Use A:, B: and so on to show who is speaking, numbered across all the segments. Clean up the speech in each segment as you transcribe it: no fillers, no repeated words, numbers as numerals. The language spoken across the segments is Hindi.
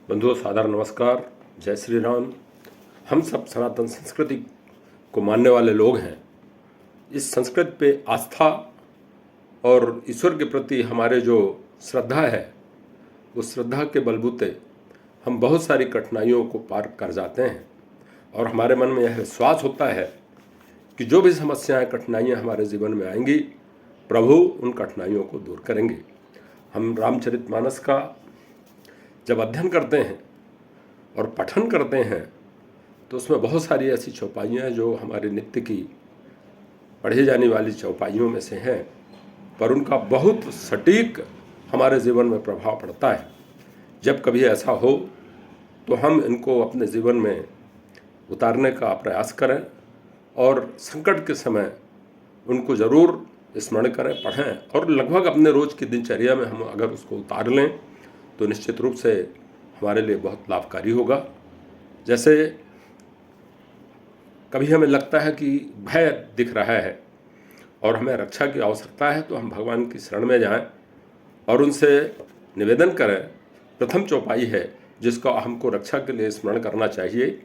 A: बंधुओं, सादर नमस्कार। जय श्री राम। हम सब सनातन संस्कृति को मानने वाले लोग हैं। इस संस्कृति पे आस्था और ईश्वर के प्रति हमारे जो श्रद्धा है, उस श्रद्धा के बलबूते हम बहुत सारी कठिनाइयों को पार कर जाते हैं और हमारे मन में यह विश्वास होता है कि जो भी समस्याएं, कठिनाइयां हमारे जीवन में आएंगी, प्रभु उन कठिनाइयों को दूर करेंगे। हम रामचरितमानस का जब अध्ययन करते हैं और पठन करते हैं तो उसमें बहुत सारी ऐसी चौपाइयाँ हैं जो हमारे नित्य की पढ़ी जाने वाली चौपाइयों में से हैं, पर उनका बहुत सटीक हमारे जीवन में प्रभाव पड़ता है। जब कभी ऐसा हो तो हम इनको अपने जीवन में उतारने का प्रयास करें और संकट के समय उनको ज़रूर स्मरण करें, पढ़ें और लगभग अपने रोज़ की दिनचर्या में हम अगर उसको उतार लें तो निश्चित रूप से हमारे लिए बहुत लाभकारी होगा। जैसे कभी हमें लगता है कि भय दिख रहा है और हमें रक्षा की आवश्यकता है, तो हम भगवान की शरण में जाएं और उनसे निवेदन करें। प्रथम चौपाई है जिसको हमको रक्षा के लिए स्मरण करना चाहिए।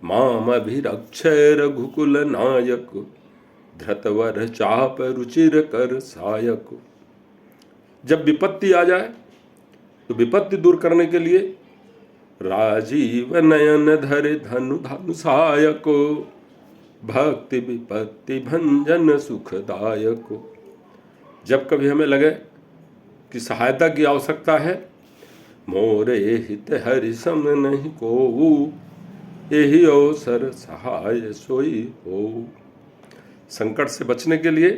A: माम अभिरक्षय रघुकुल नायक, धृतवर चाप रुचिर कर सायक। जब विपत्ति आ जाए तो विपत्ति दूर करने के लिए राजीव नयन धरे धनु धनु सहायको, भक्ति विपत्ति भंजन सुखदायको। जब कभी हमें लगे कि सहायता की आवश्यकता है, मोरे हित हरि सम नहीं को, यही अवसर सहाय सोई हो। संकट से बचने के लिए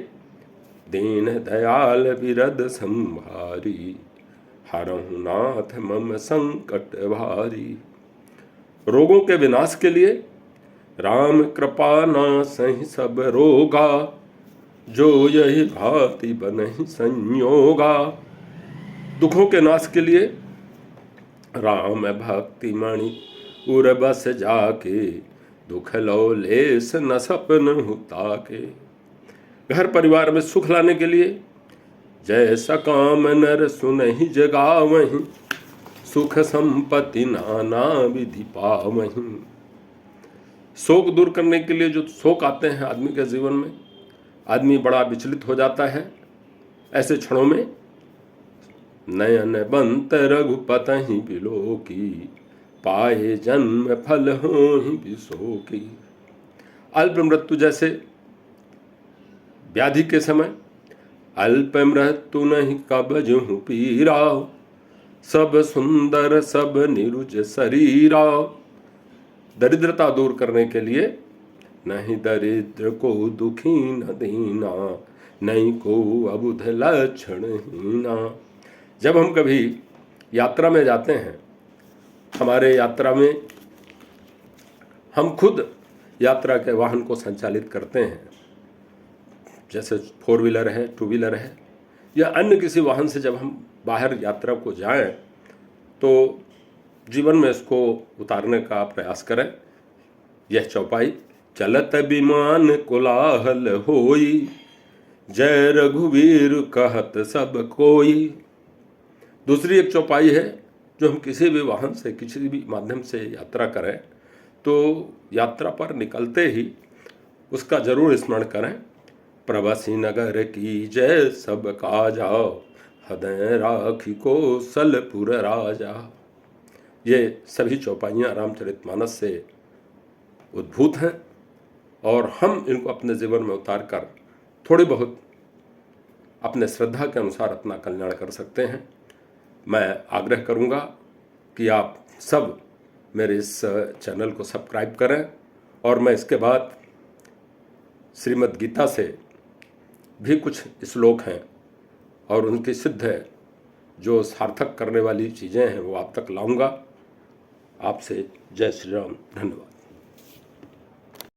A: दीन दयाल विरद संभारी, हरहु नाथ मम संकट भारी। रोगों के विनाश के लिए राम कृपा नासहि सब रोगा, जो यही भांति बनहि संयोगा। दुखों के नाश के लिए राम भक्ति मणि उर बस जाके, दुख लो लेस न सपन हुता के। घर परिवार में सुख लाने के लिए जैसा काम नर सुनहि जगावहि, सुख संपत्ति नाना विधि पावहि। शोक दूर करने के लिए जो शोक आते हैं आदमी के जीवन में, आदमी बड़ा विचलित हो जाता है। ऐसे क्षणों में नयन बंत रघुपतहि बिलोकी, पाए जन्म फल होहि बिसोकी। अल्प मृत्यु जैसे व्याधि के समय, अल्प मृत्यु नहीं कबजहु पीरा, सब सुंदर सब निरुज शरीरा। दरिद्रता दूर करने के लिए नहीं दरिद्र को दुखी न दीना, नहीं को अबुध लक्षण हीना। जब हम कभी यात्रा में जाते हैं, हमारे यात्रा में हम खुद यात्रा के वाहन को संचालित करते हैं, जैसे 4 व्हीलर है, 2 व्हीलर है या अन्य किसी वाहन से जब हम बाहर यात्रा को जाएं तो जीवन में इसको उतारने का प्रयास करें। यह चौपाई चलत विमान कोलाहल होई, जय रघुवीर कहत सब कोई। दूसरी एक चौपाई है जो हम किसी भी वाहन से, किसी भी माध्यम से यात्रा करें तो यात्रा पर निकलते ही उसका जरूर स्मरण करें। प्रवासी नगर की जय सब काजा, हृदय राखी को सलपुर राजा। ये सभी चौपाइयाँ रामचरितमानस से उद्भूत हैं और हम इनको अपने जीवन में उतार कर थोड़ी बहुत अपने श्रद्धा के अनुसार अपना कल्याण कर सकते हैं। मैं आग्रह करूँगा कि आप सब मेरे इस चैनल को सब्सक्राइब करें और मैं इसके बाद श्रीमद् गीता से भी कुछ श्लोक हैं और उनकी सिद्ध है जो सार्थक करने वाली चीज़ें हैं वो आप तक लाऊंगा। आपसे जय श्री राम। धन्यवाद।